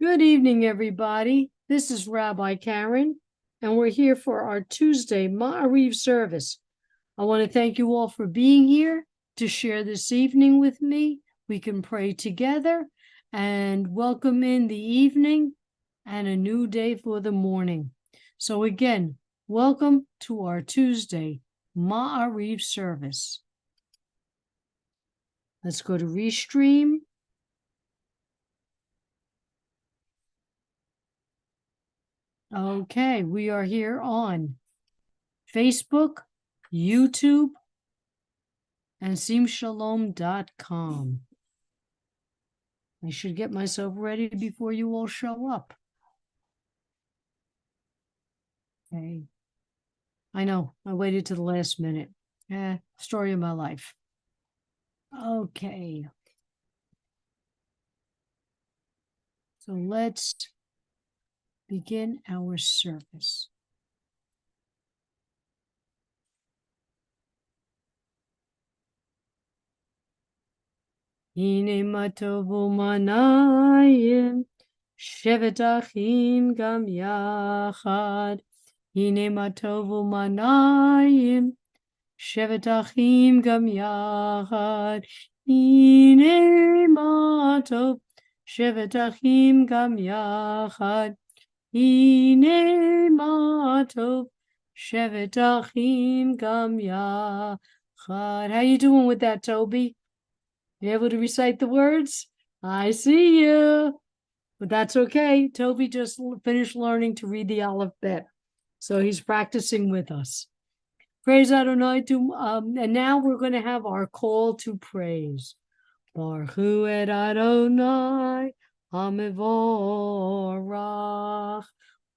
Good evening, everybody. This is Rabbi Karen, and we're here for our Tuesday Ma'ariv service. I want to thank you all for being here to share this evening with me. We can pray together and welcome in the evening and a new day for the morning. So again, welcome to our Tuesday Ma'ariv service. Let's go to Restream. Okay, we are here on Facebook, YouTube, and simshalom.com. I should get myself ready before you all show up. Okay. I know, I waited to the last minute. Story of my life. Okay. So let's begin our service. Hine matovu manayim, shevet achim gam yachad. Hine matovu manayim, shevet achim gam yachad. Hine matov, shevet achim gam yachad. Hine matov, shevet achim gam yachad. How you doing with that, Toby? You able to recite the words? I see you. But that's okay. Toby just finished learning to read the alphabet. So he's practicing with us. Praise Adonai. And now we're going to have our call to praise. Baruch Hu et Adonai HaMevorach.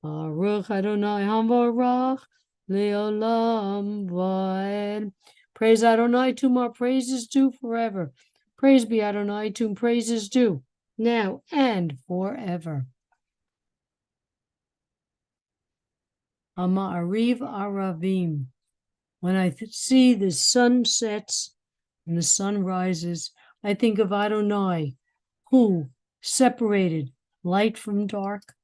Baruch Adonai HaMevorach Leolam Vaed. Praise Adonai, to our praises due forever. Praise be Adonai, to whom praises due, now and forever. Ma'ariv Aravim. When I see the sun sets and the sun rises, I think of Adonai, who separated light from dark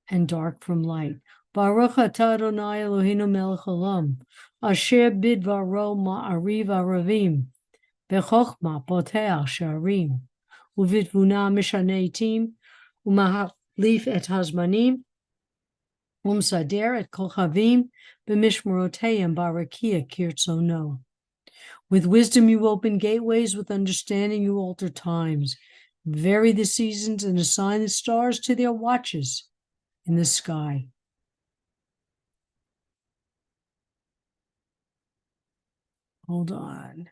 and dark from light. Baruch atah Adonai Eloheinu melech haolam, asher bidvaro ma'ariv aravim. Bechokma poteach sharim, uvitvuna mishaneh tim, umahalif et hazmanim, umsader et kochavim, b'mishmoroteiim barakia kirtzono. With wisdom you open gateways, with understanding you alter times. Vary the seasons and assign the stars to their watches in the sky. Hold on.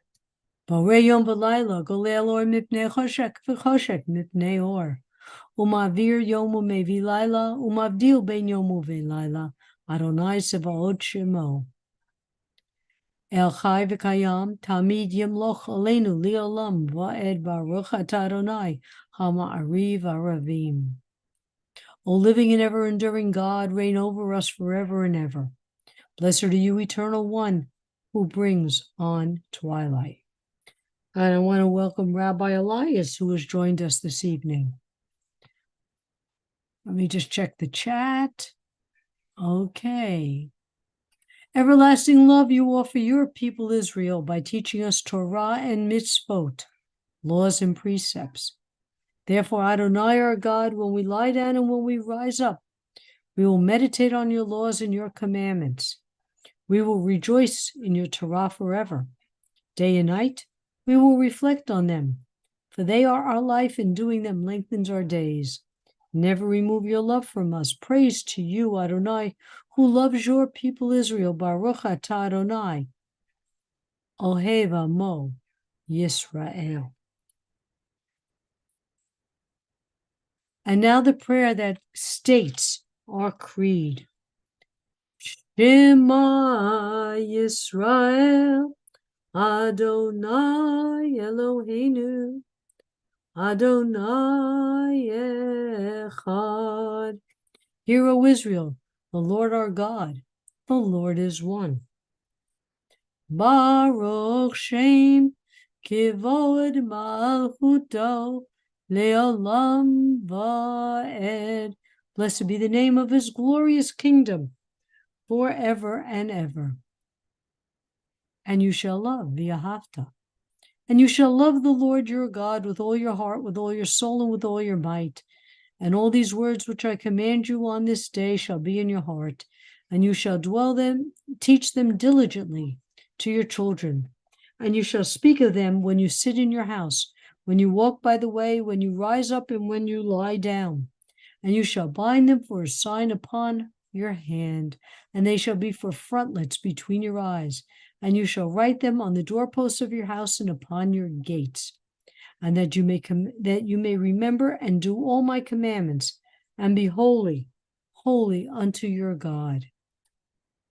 Borei yom v'layla, golei or mipnei choshek v'choshek mipnei or. Umavir yom umevi layla, umavdil ben yom uvelayla. Adonai Sevaot Shemo. El chai v'kayam, tamid yemloch aleinu li'olam va'ed baruch atah Adonai hama'ariv aravim. O living and ever-enduring God, reign over us forever and ever. Blessed are you, Eternal One, who brings on twilight. And I want to welcome Rabbi Elias, who has joined us this evening. Let me just check the chat. Okay. Everlasting love you offer your people Israel by teaching us Torah and mitzvot, laws and precepts. Therefore, Adonai our God, when we lie down and when we rise up, we will meditate on your laws and your commandments. We will rejoice in your Torah forever. Day and night, we will reflect on them, for they are our life, and doing them lengthens our days. Never remove your love from us. Praise to you, Adonai, who loves your people Israel. Baruch atah Adonai, Ohev Amo Yisrael. And now the prayer that states our creed. Shema Yisrael, Adonai Eloheinu, Adonai Echad. Hear, O Israel, the Lord our God, the Lord is one. Baruch Shem Kivod Malchuto le'olam va'ed. Blessed be the name of his glorious kingdom, forever and ever. And you shall love v'ahavta. And you shall love the Lord your God with all your heart, with all your soul, and with all your might. And all these words which I command you on this day shall be in your heart, and you shall teach them diligently to your children. And you shall speak of them when you sit in your house, when you walk by the way, when you rise up, and when you lie down. And you shall bind them for a sign upon your hand, and they shall be for frontlets between your eyes. And you shall write them on the doorposts of your house and upon your gates, and that you may remember and do all my commandments, and be holy, holy unto your God.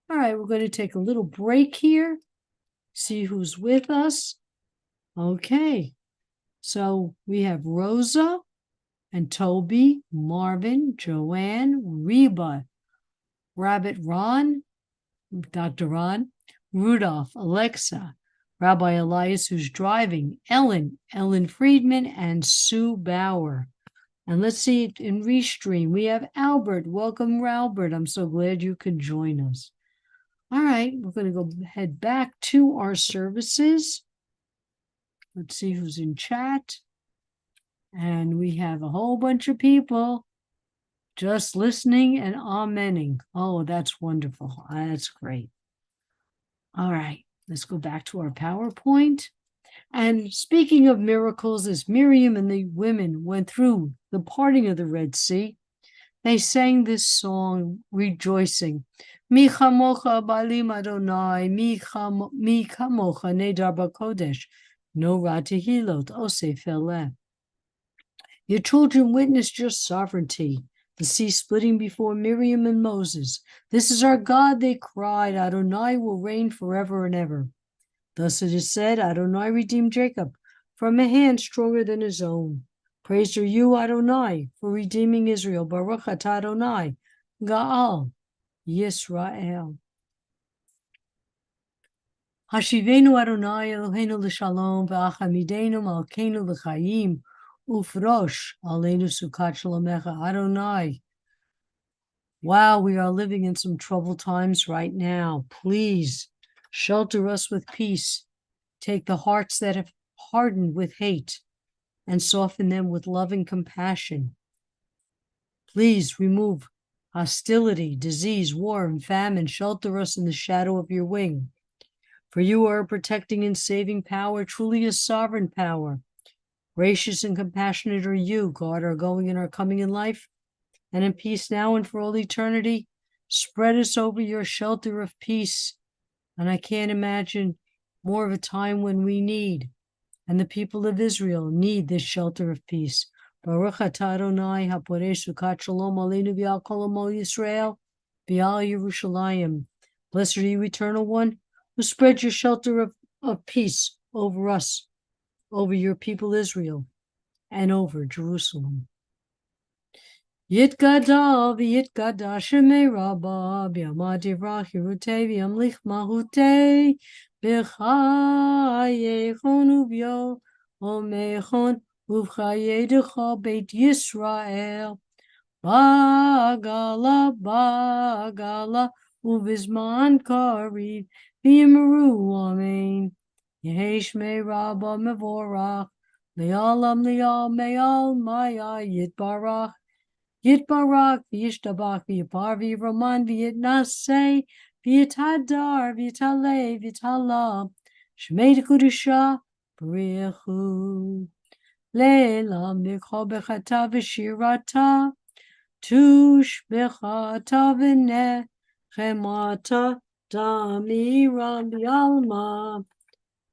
All right, we're going to take a little break here, see who's with us. Okay, so we have Rosa and Toby, Marvin, Joanne, Reba, Rabbit Ron, Dr. Ron, Rudolph, Alexa, Rabbi Elias, who's driving, Ellen Friedman, and Sue Bauer. And let's see, in Restream, we have Albert. Welcome, Albert. I'm so glad you could join us. All right, we're going to head back to our services. Let's see who's in chat. And we have a whole bunch of people just listening and amening. Oh, that's wonderful. That's great. All right, let's go back to our PowerPoint. And speaking of miracles, as Miriam and the women went through the parting of the Red Sea, they sang this song, rejoicing. Mi chamocha balim Adonai, mi chamocha nedar b'kodesh, no ra tehilot osef eleh. Your children witnessed your sovereignty, the sea splitting before Miriam and Moses. This is our God, they cried. Adonai will reign forever and ever. Thus it is said, Adonai redeemed Jacob from a hand stronger than his own. Praised are you, Adonai, for redeeming Israel. Baruch atah Adonai, Ga'al Yisrael. Hashivenu Adonai Eloheinu l'shalom v'achamidenu malkeinu l'chayim ufrosh aleinu sukat shalomecha. Adonai, wow, we are living in some troubled times right now. Please shelter us with peace. Take the hearts that have hardened with hate and soften them with love and compassion. Please remove hostility, disease, war, and famine. Shelter us in the shadow of your wing. For you are a protecting and saving power, truly a sovereign power. Gracious and compassionate are you, God, our going and our coming in life, and in peace now and for all eternity. Spread us over your shelter of peace. And I can't imagine more of a time when we need, and the people of Israel need, this shelter of peace. Baruch atah Adonai haporeh sukat shalom aleinu v'al kol amo Yisrael v'al Yerushalayim. Blessed are you, Eternal One, who spread your shelter of peace over us, over your people Israel, and over Jerusalem. Yitgadal v'yitgada shemei rabba b'yamad yivrach yirutei v'yamlich mahutei b'chayechon uv'yo omechon uv'chayedecha beit Yisrael ba'gala uv'zman kariv v'yimeru amen. Yehi shmei rabba mevorach le'alam me'al maya yitbarach Yitbarak, V'yishtabach, V'yipar, V'yivroman, V'yitnaseh, V'yitadar, V'yitaleh, V'yitalah, Shmei Kedusha, B'richu, Le'elam Nikho B'chata V'shirata, Tush B'chata V'nechemata, Damiram B'yalma,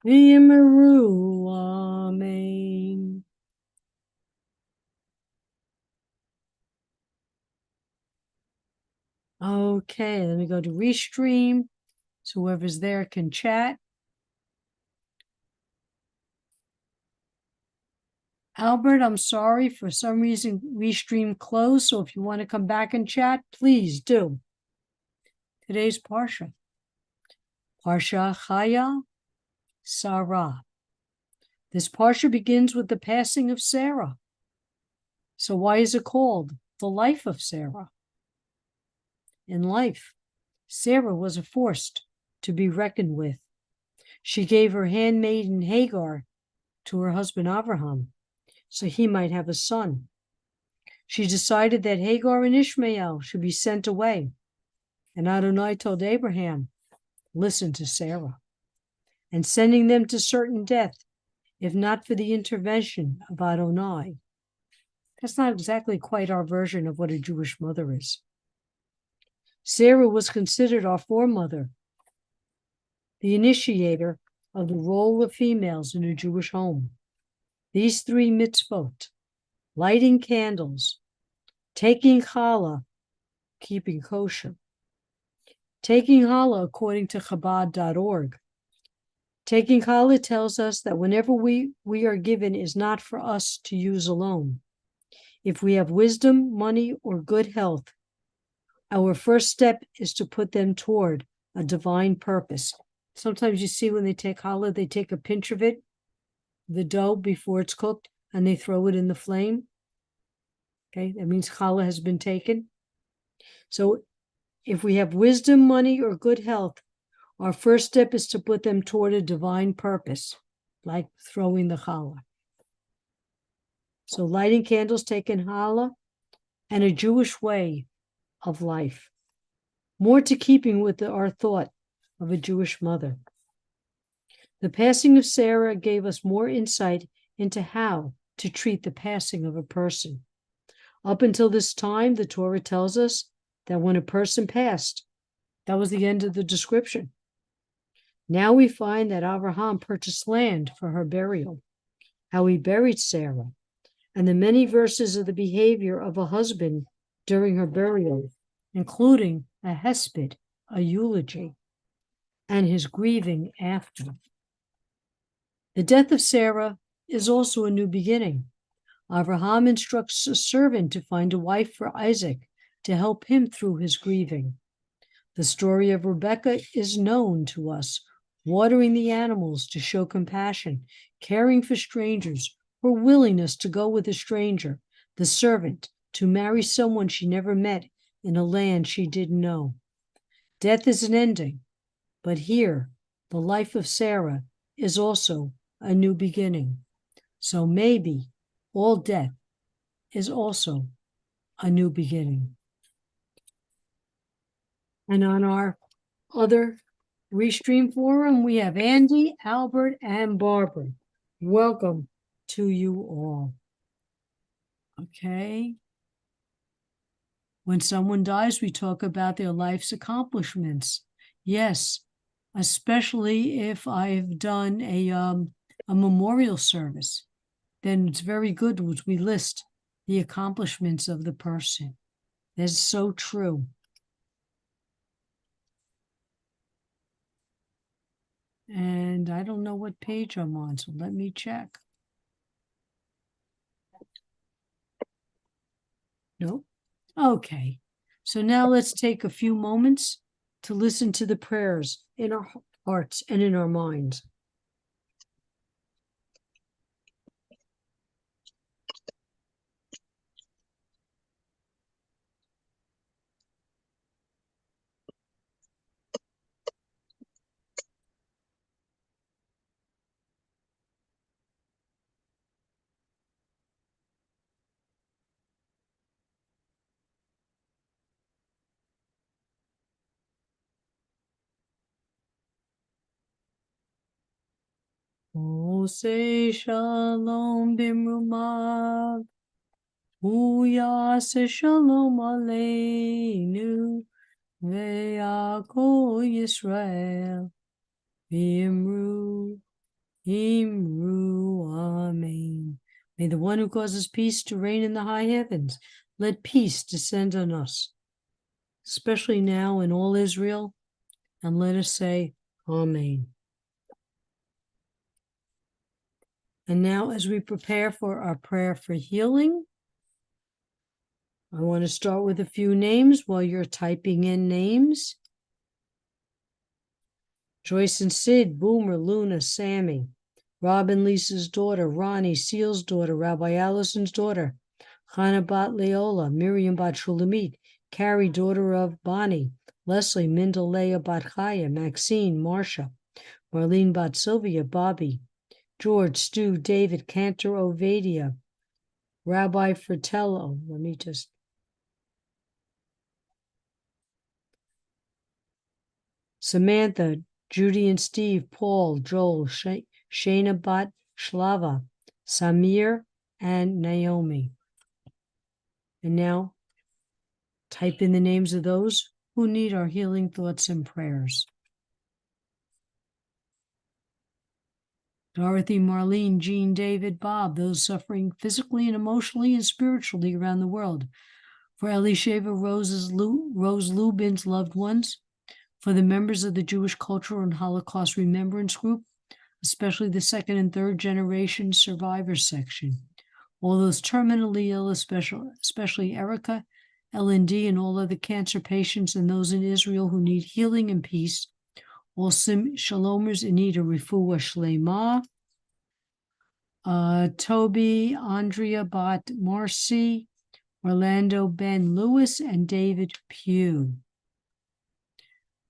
V'yimeru, Amen. Okay, let me go to Restream, so whoever's there can chat. Albert, I'm sorry, for some reason Restream closed, so if you want to come back and chat, please do. Today's Parsha. Parsha Chaya Sarah. This Parsha begins with the passing of Sarah. So why is it called the life of Sarah? In life, Sarah was a force to be reckoned with. She gave her handmaiden Hagar to her husband Abraham, so he might have a son. She decided that Hagar and Ishmael should be sent away. And Adonai told Abraham, listen to Sarah, and sending them to certain death, if not for the intervention of Adonai. That's not exactly quite our version of what a Jewish mother is. Sarah was considered our foremother, the initiator of the role of females in a Jewish home. These three mitzvot, lighting candles, taking challah, keeping kosher, taking challah according to Chabad.org. Taking challah tells us that whenever we are given is not for us to use alone. If we have wisdom, money, or good health, our first step is to put them toward a divine purpose. Sometimes you see when they take challah, they take a pinch of it, the dough before it's cooked, and they throw it in the flame. Okay, that means challah has been taken. So if we have wisdom, money, or good health, our first step is to put them toward a divine purpose, like throwing the challah. So lighting candles, taking challah, and a Jewish way of life. More to keeping with our thought of a Jewish mother. The passing of Sarah gave us more insight into how to treat the passing of a person. Up until this time, the Torah tells us that when a person passed, that was the end of the description. Now we find that Abraham purchased land for her burial, how he buried Sarah, and the many verses of the behavior of a husband during her burial, including a hesped, a eulogy, and his grieving after. The death of Sarah is also a new beginning. Abraham instructs a servant to find a wife for Isaac to help him through his grieving. The story of Rebekah is known to us, watering the animals to show compassion, caring for strangers, her willingness to go with a stranger, the servant, to marry someone she never met in a land she didn't know. Death is an ending, but here, the life of Sarah is also a new beginning. So maybe all death is also a new beginning. And on our other Restream forum, we have Andy, Albert, and Barbara. Welcome to you all. Okay. When someone dies, we talk about their life's accomplishments. Yes, especially if I've done a memorial service, then it's very good when we list the accomplishments of the person. That's so true. And I don't know what page I'm on, so let me check. Nope. Okay. So now let's take a few moments to listen to the prayers in our hearts and in our minds. Oh, say shalom bimrumav. Uyase shalom aleinu. Ve'akol Yisrael. V'imru. Imru. Amen. May the one who causes peace to reign in the high heavens, let peace descend on us, especially now in all Israel, and let us say, Amen. And now, as we prepare for our prayer for healing, I want to start with a few names while you're typing in names. Joyce and Sid, Boomer, Luna, Sammy, Robin, Lisa's daughter, Ronnie, Seal's daughter, Rabbi Allison's daughter, Chana bat Leola, Miriam bat Shulamit, Carrie, daughter of Bani, Leslie, Mindel, Leah bat Chaya, Maxine, Marcia, Marlene bat Sylvia, Bobby, George, Stu, David, Cantor, Ovadia, Rabbi Fratello, Samantha, Judy and Steve, Paul, Joel, Shana bat Shlava, Samir, and Naomi. And now, type in the names of those who need our healing thoughts and prayers. Dorothy, Marlene, Jean, David, Bob, those suffering physically and emotionally and spiritually around the world. For Elisheva, Rose Lubin's loved ones. For the members of the Jewish Cultural and Holocaust Remembrance Group, especially the second and third generation survivors section. All those terminally ill, especially Erica, LND, and all other cancer patients and those in Israel who need healing and peace. All Shalomers in need of refuah shlema. Toby, Andrea Bat Marcy, Orlando Ben Lewis, and David Pugh.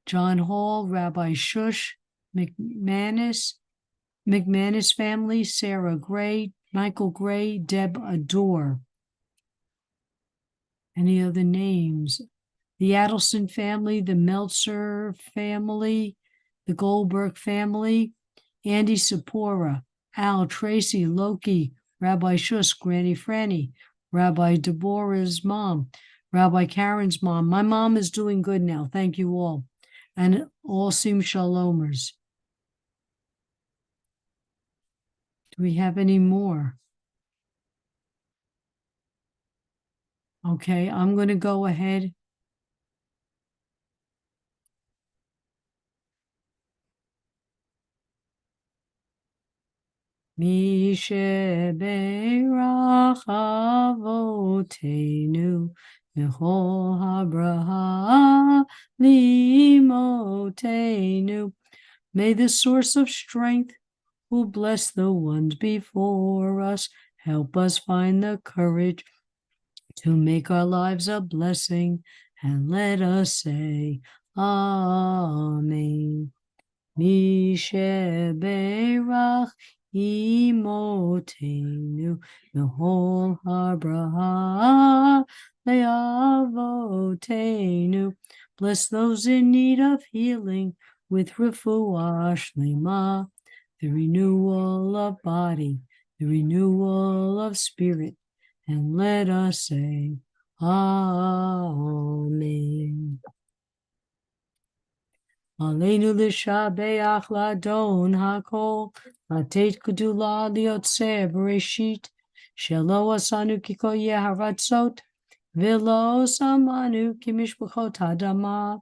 John Hall, Rabbi Shush, McManus family, Sarah Gray, Michael Gray, Deb Adore. Any other names? The Adelson family, the Meltzer family, the Goldberg family, Andy Sapora, Al, Tracy, Loki, Rabbi Shush, Granny Franny, Rabbi Deborah's mom, Rabbi Karen's mom. My mom is doing good now. Thank you all. And all seem Shalomers. Do we have any more? Okay, I'm going to go ahead. Mishe Beirach Avotenu Mechol Habraha Limotenu. May the source of strength, who bless the ones before us, help us find the courage to make our lives a blessing, and let us say, Amen. Mishe Beirach Imotenu Mechol Habraha Le'avotenu. Bless those in need of healing with refuah shlema, the renewal of body, the renewal of spirit, and let us say, Amen. Aleinu l'shabeach ladon hakol, latet kedula liotzer bereshit, shelo asanu kiko yeharatzot, velo samanu kimishpachot hadama,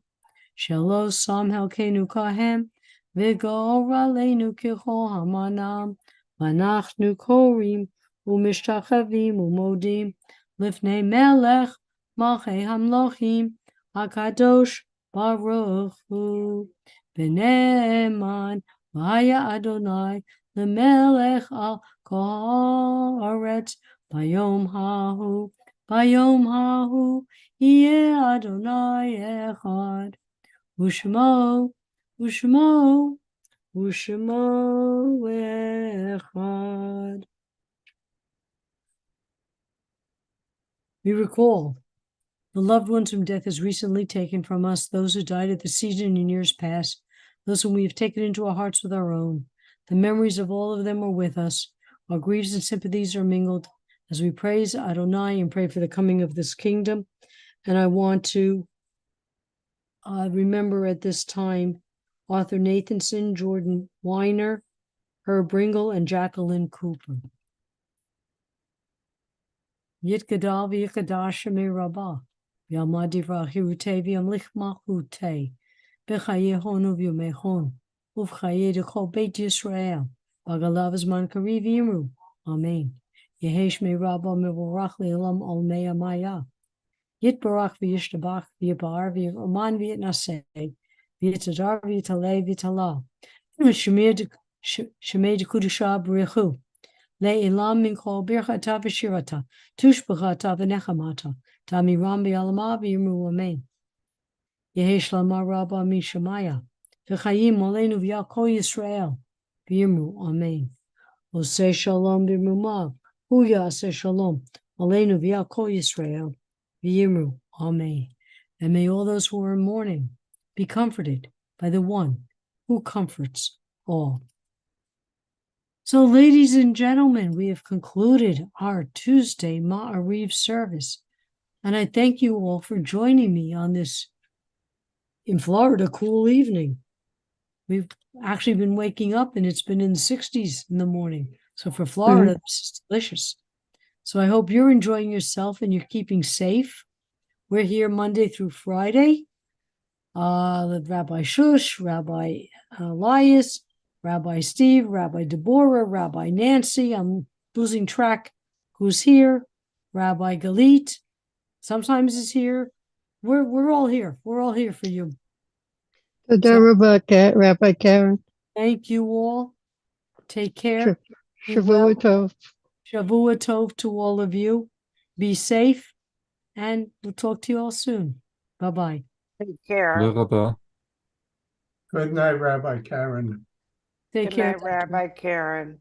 shelo sam helkenu kahem, vigor aleinu kichol hamanam, vanachnu korim, umishtachavim umodim, lifnei melech, malchei hamlochim, hakadosh, Baruch Hu B'ne'eman V'haya Adonai L'melech al kol haaretz Bayom hahu Yeh Adonai echad U'shmo echad. We recall the loved ones whom death has recently taken from us, those who died at the season in years past, those whom we have taken into our hearts with our own. The memories of all of them are with us. Our griefs and sympathies are mingled as we praise Adonai and pray for the coming of this kingdom. And I want to remember at this time Arthur Nathanson, Jordan Weiner, Herb Ringel, and Jacqueline Cooper. Yitgadal v'yikadash me rabbah. Yamadiva hirute v'yamlich malchute. B'chaye honu v'yomechon. Uvchaye d'chol Beit Yisrael. Bagalav zman kari v'yimru. Amen. Yehesh me rabbah mevorach le'olam ol mea maya. Yitbarach v'yishtabach v'yabar v'yaman v'yitnaseh. V'yitadar v'yitaleh v'yitalah. Shemei d'kudusha b'rechu. Le'ilam min kol birchata v'shirata, tushbachata v'nechamata, tamiram b'yalama v'yirmu amen. Yehi shlama rabba mishamaya, v'chayim olenu v'yakol Yisrael, v'yirmu amen. Oseh shalom b'rumav, hu yaseh shalom, olenu v'yakol Yisrael, v'yirmu amen. And may all those who are in mourning be comforted by the one who comforts all. So, ladies and gentlemen, we have concluded our Tuesday Ma'ariv service. And I thank you all for joining me on this, in Florida, cool evening. We've actually been waking up and it's been in the 60s in the morning. So for Florida, this is delicious. So I hope you're enjoying yourself and you're keeping safe. We're here Monday through Friday. Rabbi Shush, Rabbi Elias, Rabbi Steve, Rabbi Deborah, Rabbi Nancy. I'm losing track who's here. Rabbi Galit sometimes is here. We're all here. We're all here for you. Rabbi Karen. Thank you all. Take care. Shavua Tov. Shavua Tov to all of you. Be safe, and we'll talk to you all soon. Bye-bye. Take care. Good night, Rabbi Karen. Take Good care. night, Rabbi Karen.